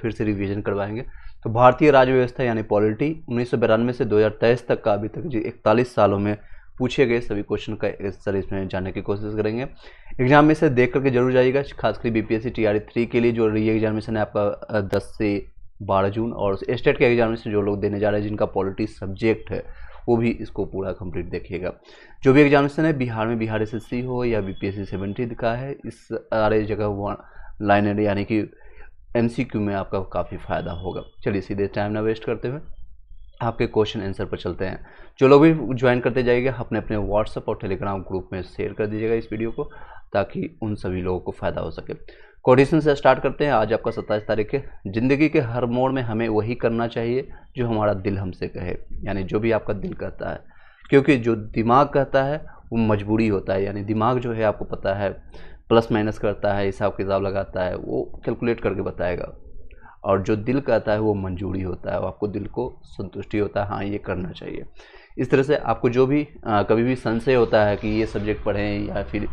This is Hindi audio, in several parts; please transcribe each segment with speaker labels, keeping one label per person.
Speaker 1: फिर से रिवीजन करवाएंगे। तो भारतीय राज्य व्यवस्था यानी पॉलिटी 1992 से 2023 तक का अभी तक जो 41 सालों में पूछे गए सभी क्वेश्चन का इस तरह इसमें जानने की कोशिश करेंगे। एग्जाम में से देख करके जरूर जाइएगा, खासकर बीपीएससी टीआरई 3 के लिए जो री एग्जामिनेशन है आपका 10 से 12 जून, और स्टेट के एग्जामिनेशन जो लोग देने जा रहे हैं जिनका पॉलिटी सब्जेक्ट है वो भी इसको पूरा कंप्लीट देखिएगा। जो भी एग्जामिनेशन है बिहार में, बिहार एसएससी हो या बीपीएससी 70 का है, इस सारे जगह लाइन यानी कि एमसीक्यू में आपका काफ़ी फायदा होगा। चलिए सीधे टाइम ना वेस्ट करते हुए आपके क्वेश्चन आंसर पर चलते हैं। जो लोग भी ज्वाइन करते जाइएगा अपने अपने व्हाट्सएप और टेलीग्राम ग्रुप में शेयर कर दीजिएगा इस वीडियो को, ताकि उन सभी लोगों को फायदा हो सके। कोडिशन से स्टार्ट करते हैं। आज आपका 27 तारीख है। जिंदगी के हर मोड़ में हमें वही करना चाहिए जो हमारा दिल हमसे कहे, यानी जो भी आपका दिल कहता है, क्योंकि जो दिमाग कहता है वो मजबूरी होता है। यानी दिमाग जो है आपको पता है प्लस माइनस करता है, हिसाब किताब लगाता है, वो कैलकुलेट करके बताएगा, और जो दिल कहता है वो मंजूरी होता है, वो आपको दिल को संतुष्टि होता है, हाँ ये करना चाहिए। इस तरह से आपको जो भी कभी भी संशय होता है कि ये सब्जेक्ट पढ़ें या फिर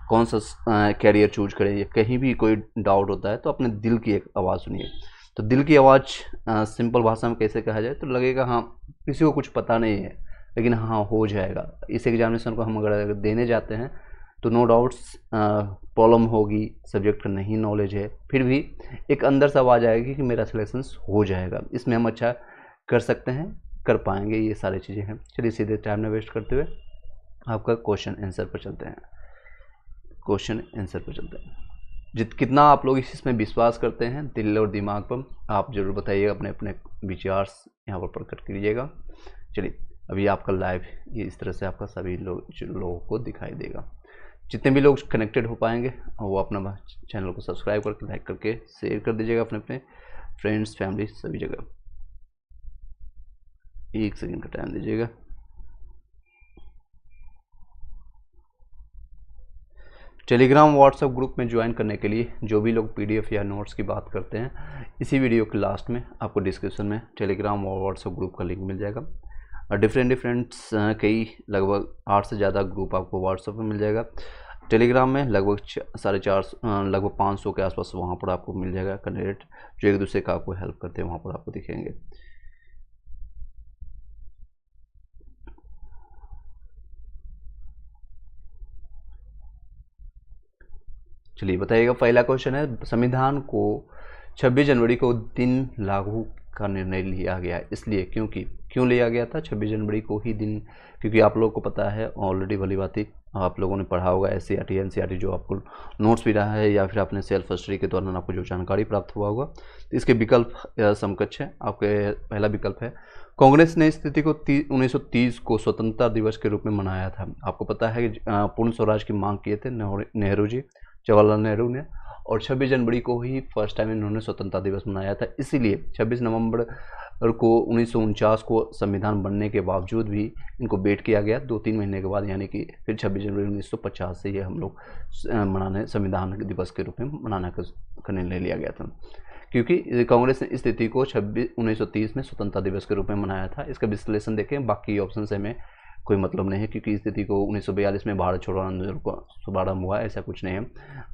Speaker 1: कौन सा कैरियर चूज करें, या कहीं भी कोई डाउट होता है तो अपने दिल की एक आवाज़ सुनिए। तो दिल की आवाज़ सिंपल भाषा में कैसे कहा जाए तो लगेगा हाँ किसी को कुछ पता नहीं है, लेकिन हाँ हो जाएगा। इस एग्जामिनेशन को हम अगर देने जाते हैं तो नो डाउट्स प्रॉब्लम होगी, सब्जेक्ट का नहीं नॉलेज है, फिर भी एक अंदर से आवाज़ आएगी कि मेरा सिलेक्शन हो जाएगा, इसमें हम अच्छा कर सकते हैं, कर पाएंगे, ये सारी चीज़ें हैं। चलिए सीधे टाइम ना वेस्ट करते हुए आपका क्वेश्चन आंसर पर चलते हैं। क्वेश्चन आंसर पर चलते हैं। कितना आप लोग इसमें विश्वास करते हैं दिल और दिमाग पर, आप जरूर बताइएगा, अपने अपने विचार यहाँ पर प्रकट कीजिएगा। चलिए अभी आपका लाइव ये इस तरह से आपका सभी लोगों को दिखाई देगा। जितने भी लोग कनेक्टेड हो पाएंगे वो अपना चैनल को सब्सक्राइब करके लाइक करके शेयर कर दीजिएगा अपने अपने फ्रेंड्स फैमिली सभी जगह। 1 सेकंड का टाइम दीजिएगा। टेलीग्राम व्हाट्सएप ग्रुप में ज्वाइन करने के लिए जो भी लोग पीडीएफ या नोट्स की बात करते हैं, इसी वीडियो के लास्ट में आपको डिस्क्रिप्शन में टेलीग्राम और व्हाट्सएप ग्रुप का लिंक मिल जाएगा। डिफरेंट कई लगभग 8 से ज़्यादा ग्रुप आपको व्हाट्सएप में मिल जाएगा। टेलीग्राम में लगभग 450 लगभग 500 के आसपास वहाँ पर आपको मिल जाएगा कैंडिडेट जो एक दूसरे का आपको हेल्प करते हैं, वहाँ पर आपको दिखेंगे। चलिए बताइएगा। पहला क्वेश्चन है, संविधान को 26 जनवरी को दिन लागू का निर्णय लिया गया, इसलिए क्यों लिया गया था 26 जनवरी को ही दिन? क्योंकि आप लोगों को पता है ऑलरेडी, भली बात ही आप लोगों ने पढ़ा होगा SCERT NCERT जो आपको नोट्स भी रहा है या फिर आपने सेल्फ स्टडी के दौरान आपको जो जानकारी प्राप्त हुआ होगा, तो इसके विकल्प समकक्ष है। आपके पहला विकल्प है, कांग्रेस ने इस तिथि को 1930 को स्वतंत्रता दिवस के रूप में मनाया था। आपको पता है कि पूर्ण स्वराज की मांग किए थे नेहरू जी, जवाहरलाल नेहरू ने, और 26 जनवरी को ही फर्स्ट टाइम इन्होंने स्वतंत्रता दिवस मनाया था। इसीलिए 26 नवंबर को 1949 को संविधान बनने के बावजूद भी इनको वेट किया गया 2-3 महीने के बाद, यानी कि फिर 26 जनवरी 1950 से ये हम लोग मनाने संविधान दिवस के रूप में मनाने का निर्णय लिया गया था। क्योंकि कांग्रेस ने इस तिथि को 1930 में स्वतंत्रता दिवस के रूप में मनाया था। इसका विश्लेषण देखें, बाकी ऑप्शन से हमें कोई मतलब नहीं है, क्योंकि इस तिथि को 1942 में भारत छोड़ो आंदोलन को शुभारंभ हुआ, ऐसा कुछ नहीं है।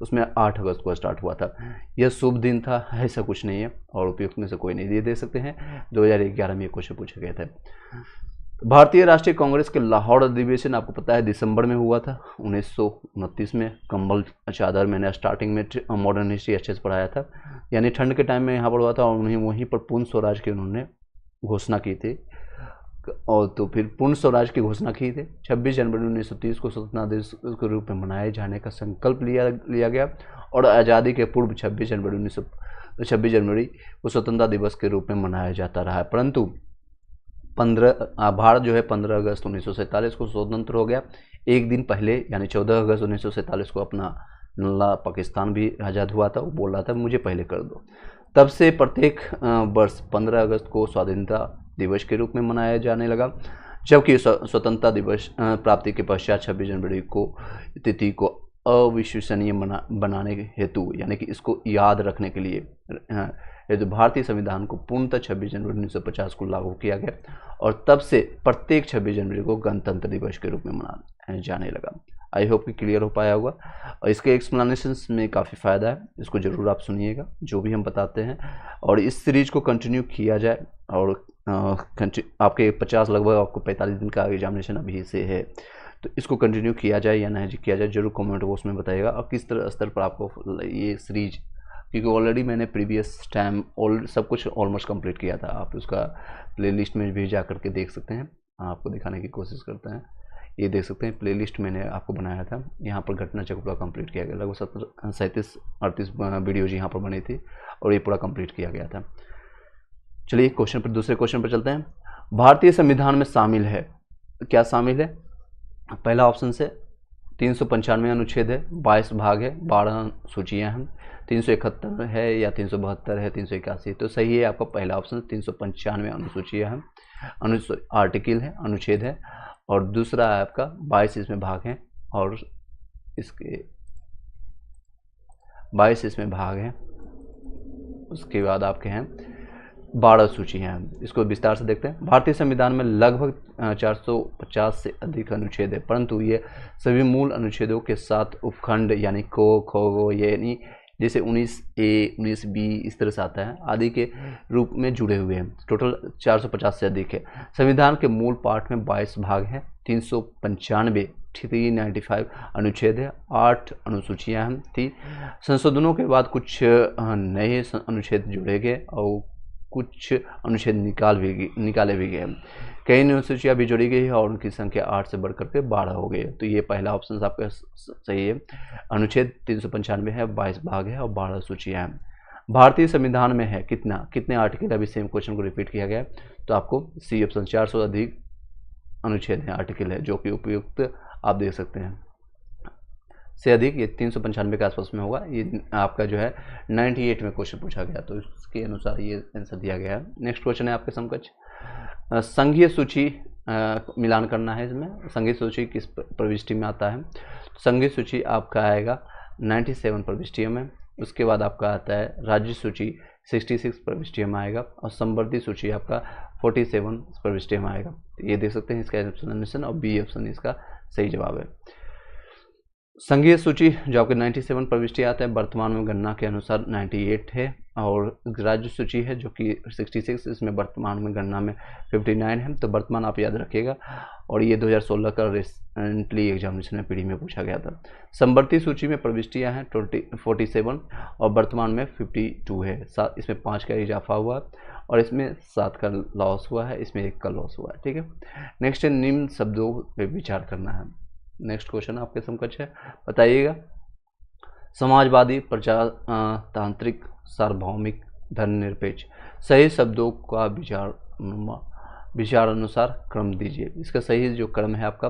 Speaker 1: उसमें 8 अगस्त को स्टार्ट हुआ था। यह शुभ दिन था, ऐसा कुछ नहीं है, और उपयुक्त में से कोई नहीं दे सकते हैं। 2011 में ये क्वेश्चन पूछे गए थे। भारतीय राष्ट्रीय कांग्रेस के लाहौर अधिवेशन आपको पता है दिसंबर में हुआ था 1929 में। कंबल चादर मैंने स्टार्टिंग में मॉडर्न हिस्ट्री अच्छे से पढ़ाया था, यानी ठंड के टाइम में यहाँ पर हुआ था, और उन्हें वहीं पर पूर्ण स्वराज की उन्होंने घोषणा की थी, और तो फिर पूर्ण स्वराज की घोषणा की थी। 26 जनवरी 1930 को स्वतंत्रता दिवस के रूप में मनाए जाने का संकल्प लिया गया, और आज़ादी के पूर्व 26 जनवरी को स्वतंत्रता दिवस के रूप में मनाया जाता रहा है। परंतु भारत जो है 15 अगस्त 1947 को स्वतंत्र हो गया। एक दिन पहले यानी 14 अगस्त 1947 को अपना नल्ला पाकिस्तान भी आज़ाद हुआ था। वो बोल रहा था मुझे पहले कर दो। तब से प्रत्येक वर्ष 15 अगस्त को स्वाधीनता दिवस के रूप में मनाया जाने लगा, जबकि स्वतंत्रता दिवस प्राप्ति के पश्चात 26 जनवरी को तिथि को अविश्वसनीय बनाने हेतु, यानी कि इसको याद रखने के लिए हेतु भारतीय संविधान को पूर्णतः 26 जनवरी 1950 को लागू किया गया, और तब से प्रत्येक 26 जनवरी को गणतंत्र दिवस के रूप में मनाया जाने लगा। आई होप कि क्लियर हो पाया होगा, और इसके एक्सप्लेनेशन में काफ़ी फ़ायदा है, इसको ज़रूर आप सुनिएगा जो भी हम बताते हैं, और इस सीरीज को कंटिन्यू किया जाए। और आपके 50 लगभग आपको 45 दिन का एग्जामिनेशन अभी से है, तो इसको कंटिन्यू किया जाए या नहीं किया जाए, जरूर कमेंट बॉक्स में बताइएगा। और किस तरह स्तर पर आपको ये सीरीज, क्योंकि ऑलरेडी मैंने प्रीवियस टाइम सब कुछ ऑलमोस्ट कंप्लीट किया था, आप उसका प्लेलिस्ट में भी जा करके देख सकते हैं। आपको दिखाने की कोशिश करते हैं, ये देख सकते हैं प्लेलिस्ट मैंने आपको बनाया था, यहाँ पर घटना चक्र पूरा कंप्लीट किया गया, लगभग 37-38 वीडियोज यहाँ पर बनी थी और ये पूरा कंप्लीट किया गया था। चलिए क्वेश्चन पर, दूसरे क्वेश्चन पर चलते हैं। भारतीय संविधान में शामिल है, क्या शामिल है? पहला ऑप्शन से 395 अनुच्छेद है, 22 भाग है, 12 सूचियाँ हैं, 371 है या 372 है, 381, तो सही है आपका पहला ऑप्शन 395 अनुसूचियाँ हैं, आर्टिकल है, अनुच्छेद है। और दूसरा है आपका 22 इसमें भाग हैं, और इसके 22 इसमें भाग हैं, उसके बाद आपके हैं 12 सूचियाँ हैं। इसको विस्तार से देखते हैं। भारतीय संविधान में लगभग 450 से अधिक अनुच्छेद है, परंतु ये सभी मूल अनुच्छेदों के साथ उपखंड यानी को, खो, गो, यानी जैसे 19A, 19B इस तरह से आता है आदि के रूप में जुड़े हुए हैं। टोटल 450 से अधिक है। संविधान के मूल पाठ में 22 भाग हैं, 395 395 अनुच्छेद है, 8 अनुसूचियाँ हैं थी। संशोधनों के बाद कुछ नए अनुच्छेद जोड़े गए और कुछ अनुच्छेद निकाले भी गए। कई अनुसूचियाँ भी जोड़ी गई है और उनकी संख्या 8 से बढ़कर के 12 हो गई है। तो ये पहला ऑप्शन आपका सही है। अनुच्छेद 395 है, 22 भाग है और 12 सूचियाँ हैं। भारतीय संविधान में है कितने आर्टिकल, अभी सेम क्वेश्चन को रिपीट किया गया है, तो आपको सी ऑप्शन 400 अधिक अनुच्छेद है, आर्टिकल है, जो कि उपयुक्त आप देख सकते हैं से अधिक, ये 395 के आसपास में होगा। ये आपका जो है 98 में क्वेश्चन पूछा गया, तो इसके अनुसार ये आंसर दिया गया है। नेक्स्ट क्वेश्चन है आपके समकक्ष, संघीय सूची मिलान करना है। इसमें संघीय सूची किस प्रविष्टि में आता है? संघीय सूची आपका आएगा 97 प्रविष्टियों में। उसके बाद आपका आता है राज्य सूची 66 प्रविष्टियों में आएगा, और संवर्धी सूची आपका 47 प्रविष्टियों में आएगा। ये देख सकते हैं इसका एक्सप्लेनेशन, और बी ऑप्शन इसका सही जवाब है। संघीय सूची जो आपके 97 प्रविष्टि आता है, वर्तमान में गणना के अनुसार 98 है, और राज्य सूची है जो कि 66, इसमें वर्तमान में गणना में 59 है। तो वर्तमान आप याद रखिएगा, और ये 2016 का रिसेंटली एग्जामिनेशन में पीडी में पूछा गया था। संवर्ती सूची में प्रविष्टियाँ हैं 47 और वर्तमान में 52 है। इसमें 5 का इजाफा हुआ और इसमें 7 का लॉस हुआ है, इसमें 1 का लॉस हुआ है। ठीक है, नेक्स्ट है निम्न शब्दों पर विचार करना है। नेक्स्ट क्वेश्चन आपके समकक्ष है, बताइएगा। समाजवादी, प्रजातांत्रिक, सार्वभौमिक, धर्मनिरपेक्ष, सही शब्दों का विचार अनुसार क्रम दीजिए। इसका सही जो क्रम है आपका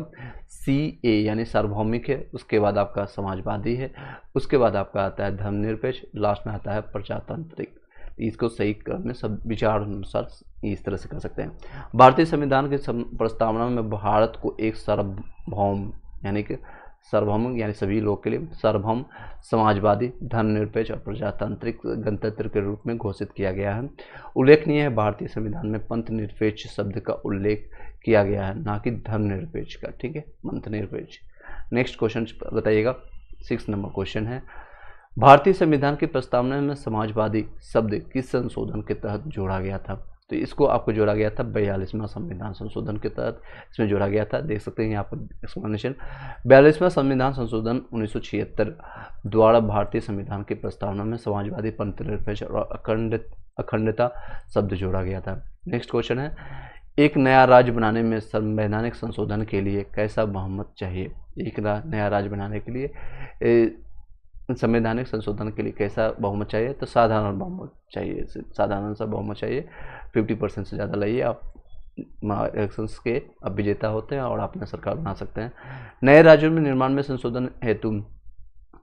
Speaker 1: CA यानी सार्वभौमिक है, उसके बाद आपका समाजवादी है, उसके बाद आपका आता है धर्मनिरपेक्ष, लास्ट में आता है प्रजातांत्रिक। इसको सही क्रम में सब विचार अनुसार इस तरह से कर सकते हैं। भारतीय संविधान के प्रस्तावना में भारत को एक सार्वभौम यानी कि सार्वभौम यानी सभी लोग के लिए सार्वभौम, समाजवादी, धर्मनिरपेक्ष और प्रजातांत्रिक गणतंत्र के रूप में घोषित किया गया है। उल्लेखनीय है भारतीय संविधान में पंथ निरपेक्ष शब्द का उल्लेख किया गया है, ना कि धर्मनिरपेक्ष का। ठीक है, पंथ निरपेक्ष। नेक्स्ट क्वेश्चन बताइएगा, 6 नंबर क्वेश्चन है, भारतीय संविधान की प्रस्तावना में समाजवादी शब्द किस संशोधन के तहत जोड़ा गया था? तो इसको आपको जोड़ा गया था 42वां संविधान संशोधन के तहत, इसमें जोड़ा गया था। देख सकते हैं यहाँ पर एक्सप्लेनेशन। 42वां संविधान संशोधन 1976 द्वारा भारतीय संविधान की प्रस्तावना में समाजवादी, पंथ निरपेक्ष और अखंडता शब्द जोड़ा गया था। नेक्स्ट क्वेश्चन है, एक नया राज्य बनाने में संवैधानिक संशोधन के लिए कैसा बहुमत चाहिए? एक नया राज्य बनाने के लिए संवैधानिक संशोधन के लिए कैसा बहुमत चाहिए? तो साधारण बहुमत चाहिए, साधारण सा बहुमत चाहिए। 50% से ज़्यादा लाइए आप, इलेक्शंस के अब विजेता होते हैं और अपना सरकार बना सकते हैं। नए राज्यों में निर्माण में संशोधन हेतु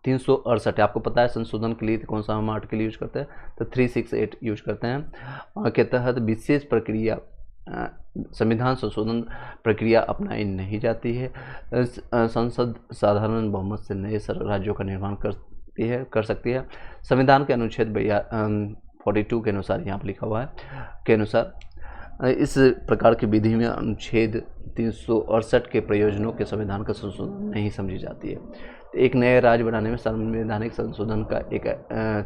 Speaker 1: 368, आपको पता है संशोधन के लिए कौन सा हम आर्टिकल यूज करते हैं? तो 368 यूज करते हैं, के तहत विशेष प्रक्रिया संविधान संशोधन प्रक्रिया अपनाई नहीं जाती है। संसद साधारण बहुमत से नए राज्यों का निर्माण कर सकती है। संविधान के अनुच्छेद 42 के अनुसार, यहाँ पर लिखा हुआ है के अनुसार इस प्रकार की विधि में अनुच्छेद 368 के प्रयोजनों के संविधान का संशोधन नहीं समझी जाती है। तो एक नए राज्य बनाने में संवैधानिक संशोधन का एक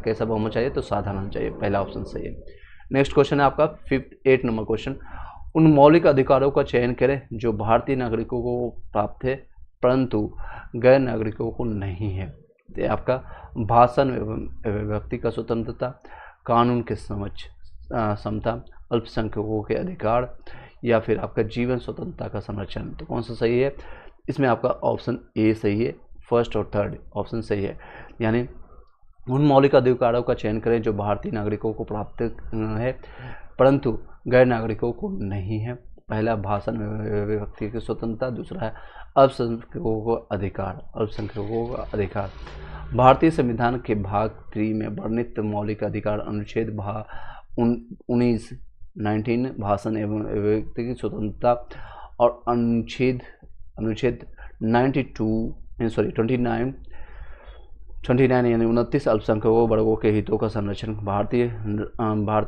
Speaker 1: कैसा बहुमत चाहिए, तो साधारण चाहिए, पहला ऑप्शन सही है। नेक्स्ट क्वेश्चन है आपका 8 नंबर क्वेश्चन, उन मौलिक अधिकारों का चयन करें जो भारतीय नागरिकों को प्राप्त है परंतु गैर नागरिकों को नहीं है। तो आपका भाषण एवं व्यक्ति का स्वतंत्रता, कानून के समता, अल्पसंख्यकों के अधिकार, या फिर आपका जीवन स्वतंत्रता का संरक्षण। तो कौन सा सही है? इसमें आपका ऑप्शन ए सही है, फर्स्ट और थर्ड ऑप्शन सही है। यानी उन मौलिक अधिकारों का चयन करें जो भारतीय नागरिकों को प्राप्त है परंतु गैर नागरिकों को नहीं है। पहला भाषण में व्यक्ति की स्वतंत्रता, दूसरा है अल्पसंख्यकों को अधिकार, अल्पसंख्यकों का अधिकार। भारतीय संविधान के भाग 3 में वर्णित मौलिक अधिकार अनुच्छेद 19 भाषण एवं व्यक्ति की स्वतंत्रता और अनुच्छेद 29 यानी 29 अल्पसंख्यकों वर्गों के हितों का संरक्षण भारतीय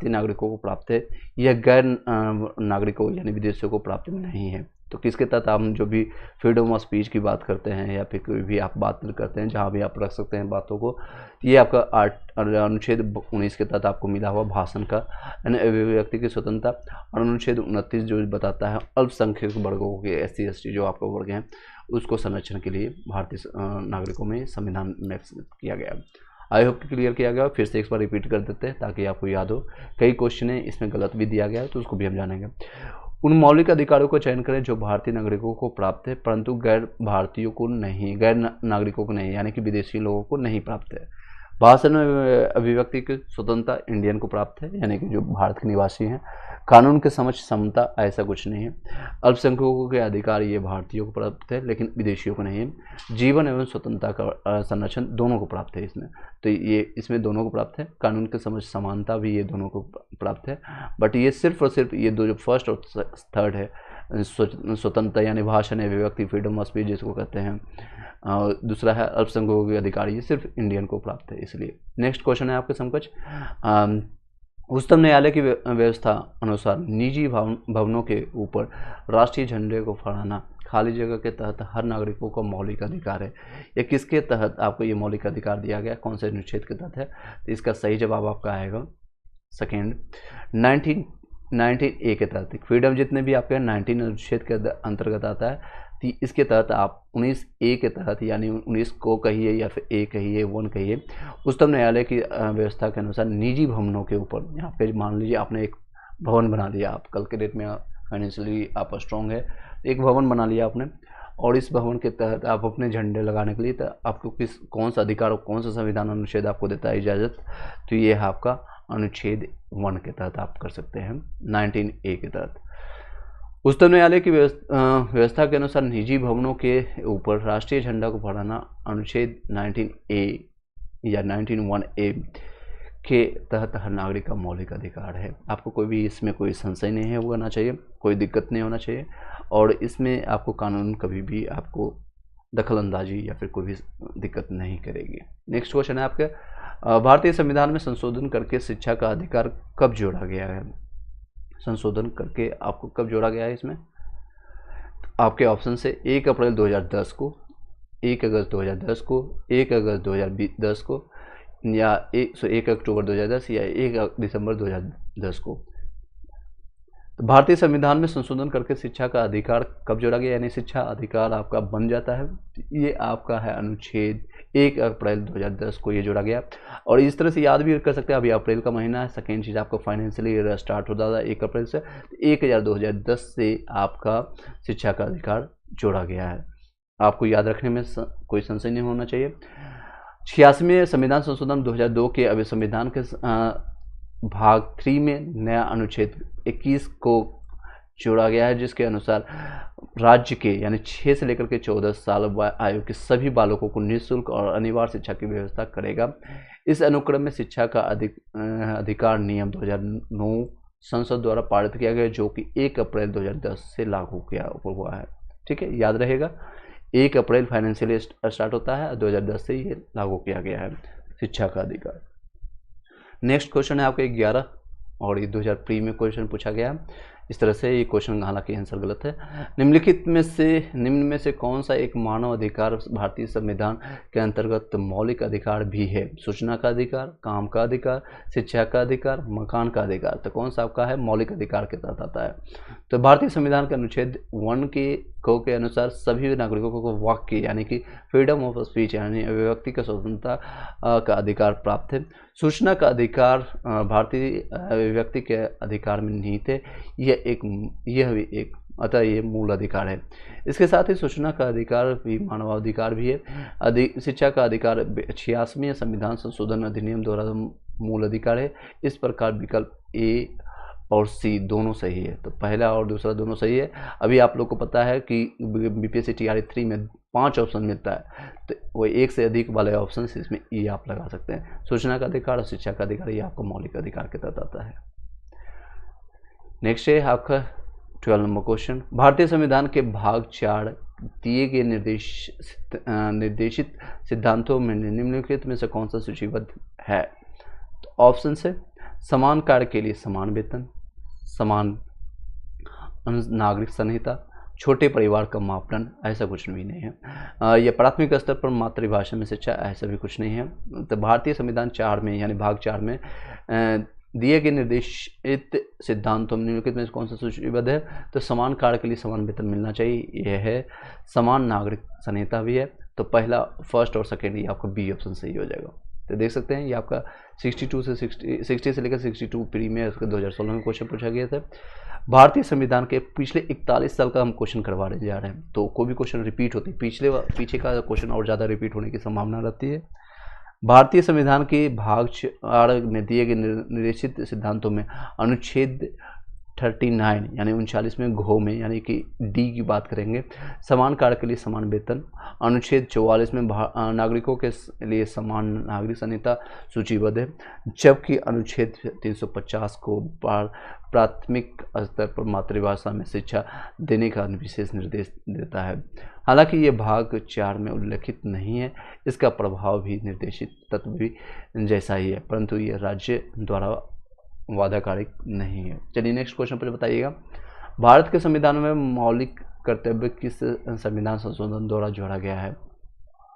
Speaker 1: नागरिकों को प्राप्त है, यह गैर नागरिकों यानी विदेशियों को प्राप्त नहीं है। तो किसके तहत हम जो भी फ्रीडम ऑफ स्पीच की बात करते हैं या फिर कोई भी आप बात करते हैं जहाँ भी आप रख सकते हैं बातों को, ये आपका अनुच्छेद 19 के तहत आपको मिला हुआ भाषण का यानी अभिव्यक्ति की स्वतंत्रता, और अनुच्छेद 29 जो बताता है अल्पसंख्यक वर्गों के SC ST जो आपका वर्ग हैं उसको संरक्षण के लिए भारतीय नागरिकों में संविधान में किया गया। आई होप कि क्लियर किया गया। फिर से एक बार रिपीट कर देते हैं ताकि आपको याद हो। कई क्वेश्चन है इसमें गलत भी दिया गया है तो उसको भी हम जानेंगे। उन मौलिक अधिकारों का चयन करें जो भारतीय नागरिकों को प्राप्त है परंतु गैर भारतीयों को नहीं, गैर नागरिकों को नहीं, यानी कि विदेशी लोगों को नहीं प्राप्त है। भाषण में अभिव्यक्ति की स्वतंत्रता इंडियन को प्राप्त है यानी कि जो भारत के निवासी हैं। कानून के समता ऐसा कुछ नहीं है। अल्पसंख्यकों के अधिकार ये भारतीयों को प्राप्त है लेकिन विदेशियों को नहीं है। जीवन एवं स्वतंत्रता का संरक्षण दोनों को प्राप्त है इसमें, तो ये इसमें दोनों को प्राप्त है। कानून के समानता भी ये दोनों को प्राप्त है, बट ये सिर्फ और सिर्फ ये दो जो फर्स्ट और थर्ड है स्वतंत्रता यानी भाषण अभिव्यक्ति फ्रीडम ऑफ स्पीच जिसको कहते हैं, दूसरा है अल्पसंख्यकों के अधिकार, ये सिर्फ इंडियन को प्राप्त है इसलिए। नेक्स्ट क्वेश्चन है आपके समकक्ष, उच्चतम न्यायालय की व्यवस्था अनुसार निजी भवनों के ऊपर राष्ट्रीय झंडे को फहराना खाली जगह के तहत हर नागरिकों का मौलिक अधिकार है। ये किसके तहत आपको ये मौलिक अधिकार दिया गया, कौन से अनुच्छेद के तहत है? तो इसका सही जवाब आपका आएगा सेकेंड 19A के तहत। फ्रीडम जितने भी आपके 19 अनुच्छेद के अंतर्गत आता है तो इसके तहत आप 19A के तहत यानी 19 को कहिए या फिर A कहिए 1 कहिए, उच्चतम न्यायालय की व्यवस्था के अनुसार निजी भवनों के ऊपर, यहाँ पे मान लीजिए आपने एक भवन बना लिया, आप कल के डेट में फाइनेंशियली आप स्ट्रॉन्ग है, एक भवन बना लिया आपने और इस भवन के तहत आप अपने झंडे लगाने के लिए तो आपको कौन सा अधिकार और कौन सा संविधान अनुच्छेद आपको देता है इजाज़त, तो ये है आपका अनुच्छेद 1 के तहत आप कर सकते हैं 19A के तहत। उच्चतम न्यायालय की व्यवस्था के अनुसार निजी भवनों के ऊपर राष्ट्रीय झंडा को फहराना अनुच्छेद 19A या 19(1)A के तहत हर नागरिक का मौलिक अधिकार है। आपको कोई भी इसमें कोई संशय नहीं है होना चाहिए, कोई दिक्कत नहीं होना चाहिए, और इसमें आपको कानून कभी भी आपको दखल अंदाजी या फिर कोई भी दिक्कत नहीं करेगी। नेक्स्ट क्वेश्चन है आपके, भारतीय संविधान में संशोधन करके शिक्षा का अधिकार कब जोड़ा गया है? संशोधन करके आपको कब जोड़ा गया है इसमें? आपके ऑप्शन से 1 अप्रैल 2010 को, 1 अगस्त 2010 को, 1 अगस्त 2010 को, या 1 अक्टूबर 2010 या 1 दिसंबर 2010 को। तो भारतीय संविधान में संशोधन करके शिक्षा का अधिकार कब जोड़ा गया यानी शिक्षा अधिकार आपका बन जाता है, ये आपका है अनुच्छेद 1 अप्रैल 2010 को ये जोड़ा गया। और इस तरह से याद भी कर सकते हैं, अभी अप्रैल का महीना है, सेकेंड चीज़ आपका फाइनेंशियली ईयर स्टार्ट होता था 1 अप्रैल से, 1/2010 से आपका शिक्षा का अधिकार जोड़ा गया है। आपको याद रखने में कोई संशय नहीं होना चाहिए। 86वें संविधान संशोधन 2002 के अभी संविधान के भाग 3 में नया अनुच्छेद 21 को जोड़ा गया है, जिसके अनुसार राज्य के यानी 6 से लेकर के 14 साल आयु के सभी बालकों को निःशुल्क और अनिवार्य शिक्षा की व्यवस्था करेगा। इस अनुक्रम में शिक्षा का अधिकार नियम 2009 संसद द्वारा पारित किया गया, जो कि 1 अप्रैल 2010 से लागू किया हुआ है। ठीक है, याद रहेगा 1 अप्रैल फाइनेंशियली स्टार्ट होता है, 2010 से ये लागू किया गया है शिक्षा का अधिकार। नेक्स्ट क्वेश्चन है आपके 11 और ये 2003 में क्वेश्चन पूछा गया। इस तरह से ये क्वेश्चन हालांकि आंसर गलत है। निम्न में से कौन सा एक मानव अधिकार भारतीय संविधान के अंतर्गत मौलिक अधिकार भी है? सूचना का अधिकार, काम का अधिकार, शिक्षा का अधिकार, मकान का अधिकार। तो कौन सा आपका है मौलिक अधिकार के तहत आता है? तो भारतीय संविधान के अनुच्छेद 1 के अनुसार सभी नागरिकों को वाक्य यानी कि फ्रीडम ऑफ स्पीच यानी अभिव्यक्ति का स्वतंत्रता का अधिकार प्राप्त है। सूचना का अधिकार भारतीय अभिव्यक्ति के अधिकार में निहित है। यह भी एक अतः ये मूल अधिकार है। इसके साथ ही सूचना का अधिकार भी मानवाधिकार भी है। शिक्षा का अधिकार 86वें संविधान संशोधन अधिनियम द्वारा मूल अधिकार है। इस प्रकार विकल्प ए और सी दोनों सही है। तो पहला और दूसरा दोनों सही है। अभी आप लोग को पता है कि बीपीएससी टीआरई 3 में 5 ऑप्शन मिलता है, तो वो एक से अधिक वाले ऑप्शन इसमें ई आप लगा सकते हैं। सूचना का अधिकार और शिक्षा का अधिकार ये आपको मौलिक अधिकार के तहत आता है। नेक्स्ट है आपका 12 नंबर क्वेश्चन। भारतीय संविधान के भाग 4 दिए गए निर्देशित सिद्धांतों में निम्नलिखित में से कौन सा सूचीबद्ध है? तो ऑप्शन से समान कार्य के लिए समान वेतन, समान नागरिक संहिता, छोटे परिवार का मापदंड, ऐसा कुछ भी नहीं है। यह प्राथमिक स्तर पर मातृभाषा में शिक्षा, ऐसा भी कुछ नहीं है। तो भारतीय संविधान 4 में यानी भाग 4 में दिए गए निर्देशित सिद्धांतों में निम्नलिखित में कौन सा सूचीबद्ध है? तो समान कार्य के लिए समान वेतन मिलना चाहिए, यह है। समान नागरिक संहिता भी है। तो पहला, फर्स्ट और सेकेंड ये आपका बी ऑप्शन सही हो जाएगा। तो देख सकते हैं ये आपका 60 से लेकर 62 प्री में 2016 में क्वेश्चन पूछा गया था। भारतीय संविधान के पिछले 41 साल का हम क्वेश्चन करवाने जा रहे हैं। तो कोई भी क्वेश्चन रिपीट होती है, पीछे का क्वेश्चन और ज़्यादा रिपीट होने की संभावना रहती है। भारतीय संविधान के भाग 4 में दिए गए निर्देशित सिद्धांतों में अनुच्छेद 39 यानी 39 में घो में यानी कि डी की बात करेंगे, समान कार्य के लिए समान वेतन। अनुच्छेद 44 में नागरिकों के लिए समान नागरिक संहिता सूचीबद्ध है, जबकि अनुच्छेद 350 को प्राथमिक स्तर पर मातृभाषा में शिक्षा देने का विशेष निर्देश देता है। हालांकि ये भाग 4 में उल्लेखित नहीं है, इसका प्रभाव भी निर्देशित तत्व भी जैसा ही है, परंतु ये राज्य द्वारा वादाकारी नहीं है। चलिए नेक्स्ट क्वेश्चन पर बताइएगा। भारत के संविधान में मौलिक कर्तव्य किस संविधान संशोधन द्वारा जोड़ा गया है?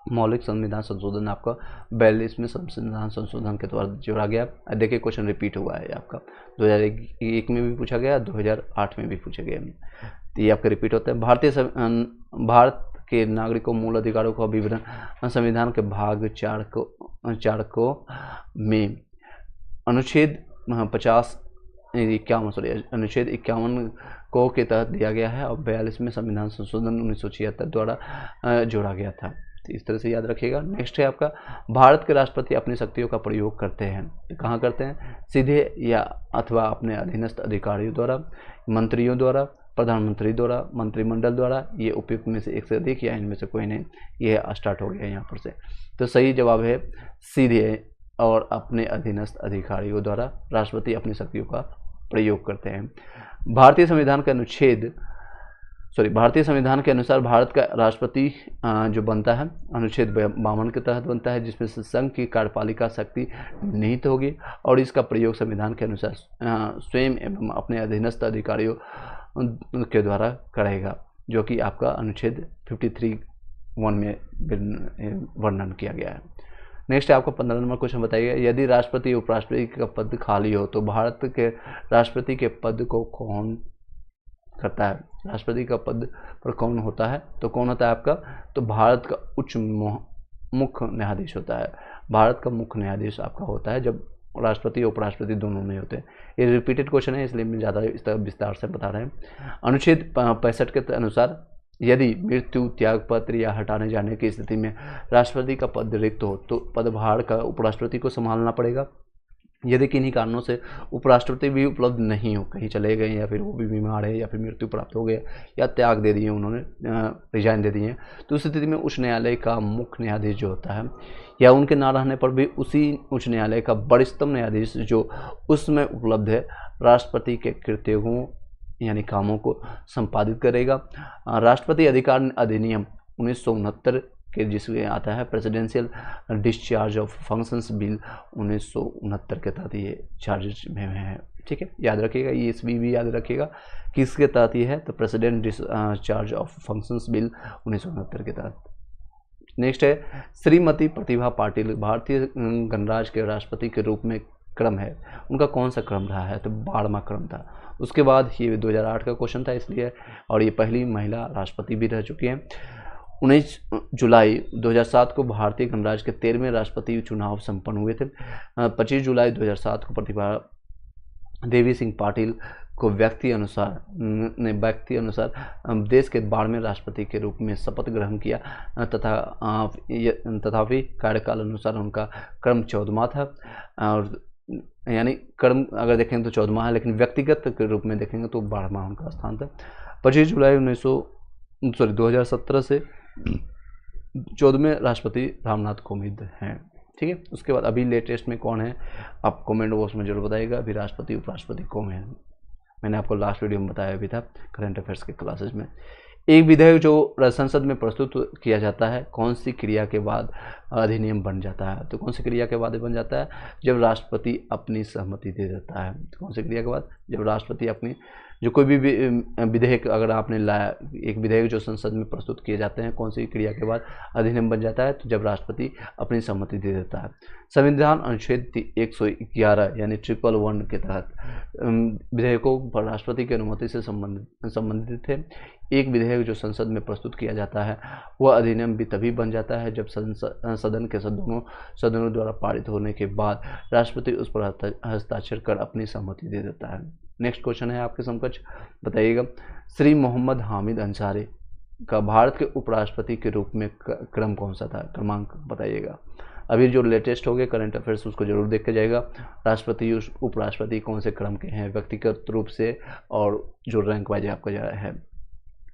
Speaker 1: मौलिक संविधान संशोधन आपका 42वें संविधान संशोधन के द्वारा जोड़ा गया। देखिए क्वेश्चन रिपीट हुआ है आपका, 2001 में भी पूछा गया, 2008 में भी पूछा गया। तो ये आपका रिपीट होता है। भारत के नागरिकों मूल अधिकारों का विवरण संविधान के भाग 4 को में अनुच्छेद 51 को के तहत दिया गया है और 42वें संविधान संशोधन 1976 द्वारा जोड़ा गया था। तो इस तरह से याद रखिएगा। नेक्स्ट है आपका, भारत के राष्ट्रपति अपनी शक्तियों का प्रयोग करते हैं, कहाँ करते हैं? सीधे या अथवा अपने अधीनस्थ अधिकारियों द्वारा, मंत्रियों द्वारा, प्रधानमंत्री द्वारा, मंत्रिमंडल द्वारा, ये उपयुक्त में से एक से अधिक या इनमें से कोई नहीं। ये स्टार्ट हो गया यहाँ पर से। तो सही जवाब है सीधे और अपने अधीनस्थ अधिकारियों द्वारा राष्ट्रपति अपनी शक्तियों का प्रयोग करते हैं। भारतीय संविधान के अनुसार भारत का राष्ट्रपति जो बनता है अनुच्छेद 52 के तहत बनता है, जिसमें से संघ की कार्यपालिका शक्ति निहित होगी और इसका प्रयोग संविधान के अनुसार स्वयं एवं अपने अधीनस्थ अधिकारियों के द्वारा करेगा, जो कि आपका अनुच्छेद 53(1) में वर्णन किया गया है। नेक्स्ट है आपका 15 नंबर क्वेश्चन बताइएगा। यदि राष्ट्रपति उपराष्ट्रपति का पद खाली हो तो भारत के राष्ट्रपति के पद को कौन करता है? राष्ट्रपति का पद पर कौन होता है? तो कौन होता है आपका? तो भारत का उच्च मुख्य न्यायाधीश होता है। भारत का मुख्य न्यायाधीश आपका होता है जब राष्ट्रपति और उपराष्ट्रपति दोनों नहीं होते। ये रिपीटेड क्वेश्चन है इसलिए मैं ज़्यादा इस तरह विस्तार से बता रहे हैं। अनुच्छेद 65 के अनुसार यदि मृत्यु, त्यागपत्र या हटाने जाने की स्थिति में राष्ट्रपति का पद रिक्त हो तो पदभार का उपराष्ट्रपति को संभालना पड़ेगा। यदि किन्हीं कारणों से उपराष्ट्रपति भी उपलब्ध नहीं हो, कहीं चले गए या फिर वो भी बीमार है या फिर मृत्यु प्राप्त हो गया या त्याग दे दिए उन्होंने, रिजाइन दे दिए, तो उस स्थिति में उच्च न्यायालय का मुख्य न्यायाधीश जो होता है या उनके ना रहने पर भी उसी उच्च न्यायालय का वरिष्ठतम न्यायाधीश जो उसमें उपलब्ध है राष्ट्रपति के कृत्यों यानी कामों को संपादित करेगा। राष्ट्रपति अधिकार अधिनियम 1969 के जिसमें आता है presidential discharge of functions bill 1969 के तहत ये चार्जेज में है, ठीक है, याद रखिएगा, ESB भी याद रखिएगा। किसके तहत ये है? तो president discharge of functions bill 1969 के तहत। नेक्स्ट है श्रीमती प्रतिभा पाटिल भारतीय गणराज्य के राष्ट्रपति के रूप में क्रम है, उनका कौन सा क्रम रहा है? तो 12वां क्रम था। उसके बाद ये 2008 का क्वेश्चन था इसलिए, और ये पहली महिला राष्ट्रपति भी रह चुकी हैं। 19 जुलाई 2007 को भारतीय गणराज्य के 13वें राष्ट्रपति चुनाव संपन्न हुए थे। 25 जुलाई 2007 को प्रतिभा देवी सिंह पाटिल को व्यक्ति अनुसार देश के 12वें राष्ट्रपति के रूप में शपथ ग्रहण किया तथापि कार्यकाल अनुसार उनका क्रम 14वां था, और यानी क्रम अगर देखेंगे तो 14वां है, लेकिन व्यक्तिगत के रूप में देखेंगे तो 12वां उनका स्थान था। 25 जुलाई 2017 से 14वें राष्ट्रपति रामनाथ कोविंद हैं। ठीक है, उसके बाद अभी लेटेस्ट में कौन है आप कमेंट बॉक्स में जरूर बताइएगा। अभी राष्ट्रपति उपराष्ट्रपति कौन है, मैंने आपको लास्ट वीडियो में बताया भी था करंट अफेयर्स के क्लासेज में। एक विधेयक जो संसद में प्रस्तुत किया जाता है कौन सी क्रिया के बाद अधिनियम बन जाता है? तो कौन सी क्रिया के बाद बन जाता है? जब राष्ट्रपति अपनी सहमति दे देता है। तो कौन सी क्रिया के बाद? जब राष्ट्रपति अपनी, जो कोई भी विधेयक अगर आपने लाया, एक विधेयक जो संसद में प्रस्तुत किए जाते हैं कौन सी क्रिया के बाद अधिनियम बन जाता है? तो जब राष्ट्रपति अपनी सहमति दे देता है। संविधान अनुच्छेद 111 यानी 111 के तहत विधेयकों पर राष्ट्रपति की अनुमति से संबंधित थे। एक विधेयक जो संसद में प्रस्तुत किया जाता है वह अधिनियम भी तभी बन जाता है जब सदन के सदनों द्वारा पारित होने के बाद राष्ट्रपति उस पर हस्ताक्षर कर अपनी सहमति दे देता है। नेक्स्ट क्वेश्चन है आपके समकक्ष, बताइएगा। श्री मोहम्मद हामिद अंसारी का भारत के उपराष्ट्रपति के रूप में क्रम कौन सा था? क्रमांक बताइएगा। अभी जो लेटेस्ट हो गए करंट अफेयर्स उसको जरूर देख के जाएगा। राष्ट्रपति उपराष्ट्रपति कौन से क्रम के हैं व्यक्तिगत रूप से, और जो रैंक वाइज आपका है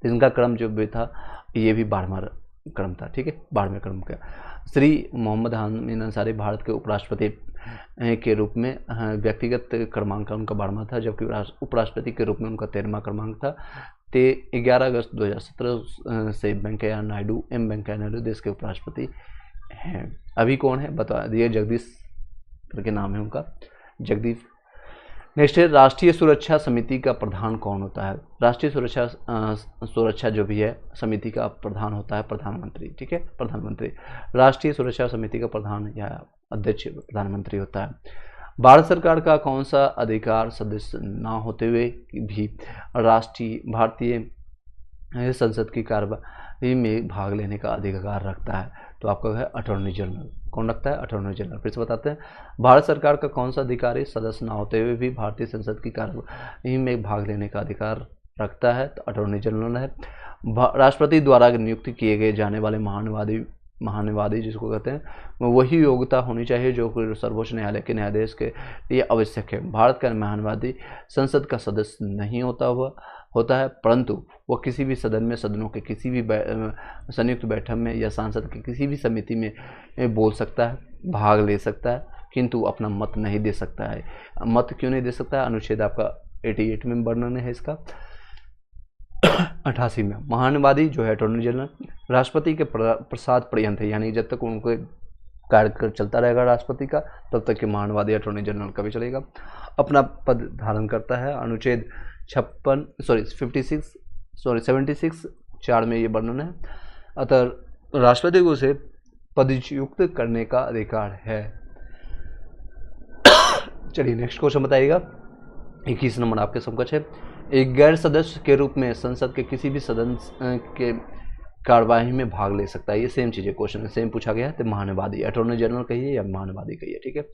Speaker 1: इनका क्रम जो भी था ये भी 12वां क्रम था। ठीक है, 12वें क्रम का। श्री मोहम्मद हामिद अंसारी भारत के उपराष्ट्रपति के रूप में व्यक्तिगत क्रमांक उनका 12वां था, जबकि उपराष्ट्रपति के रूप में उनका 13वां क्रमांक था। 11 अगस्त 2017 से वेंकैया नायडू देश के उपराष्ट्रपति हैं। अभी कौन है बता दिए? जगदीश करके नाम है उनका, जगदीश। नेक्स्ट है राष्ट्रीय सुरक्षा समिति का प्रधान कौन होता है? राष्ट्रीय सुरक्षा जो भी है समिति का प्रधान होता है प्रधानमंत्री। ठीक है, प्रधानमंत्री राष्ट्रीय सुरक्षा समिति का प्रधान या अध्यक्ष प्रधानमंत्री होता है। भारत सरकार का कौन सा अधिकार सदस्य ना होते हुए भी भारतीय संसद की कार्यवाही में भाग लेने का अधिकार रखता है? तो आपका है अटॉर्नी जनरल। कौन रखता है? Attorney general. फिर से बताते हैं, भारत सरकार का कौन सा अधिकारी सदस्य ना होते हुए भी भारतीय संसद की कार्यवाही में भाग लेने का अधिकार रखता है? तो अटॉर्नी जनरल है। राष्ट्रपति द्वारा नियुक्त किए गए जाने वाले महान्यायवादी जिसको कहते हैं वही योग्यता होनी चाहिए जो सर्वोच्च न्यायालय के न्यायाधीश के लिए आवश्यक है। भारत का महान्यायवादी संसद का सदस्य नहीं होता है, परंतु वह किसी भी सदनों के किसी भी संयुक्त बैठक में या सांसद की किसी भी समिति में बोल सकता है, भाग ले सकता है, किंतु अपना मत नहीं दे सकता है। मत क्यों नहीं दे सकता है? अनुच्छेद आपका 88 में वर्णन है इसका। 88 में महान्यायवादी जो है अटॉर्नी जनरल राष्ट्रपति के प्रसाद पर्यंत है, यानी जब तक उनको कार्य चलता रहेगा राष्ट्रपति का तब तक के महान्यायवादी अटॉर्नी जनरल का भी चलेगा। अपना पद धारण करता है। अनुच्छेद 76 4 में ये वर्णन है। अतः राष्ट्रपति को उसे पदच्युत करने का अधिकार है। चलिए नेक्स्ट क्वेश्चन बताइएगा। 21 नंबर आपके समकक्ष है। एक गैर सदस्य के रूप में संसद के किसी भी सदन के कार्यवाही में भाग ले सकता है। ये सेम चीज़ें क्वेश्चन है, सेम पूछा गया है। तो महान्यायवादी अटॉर्नी जनरल कहिए या महान्यायवादी कहिए। ठीक है,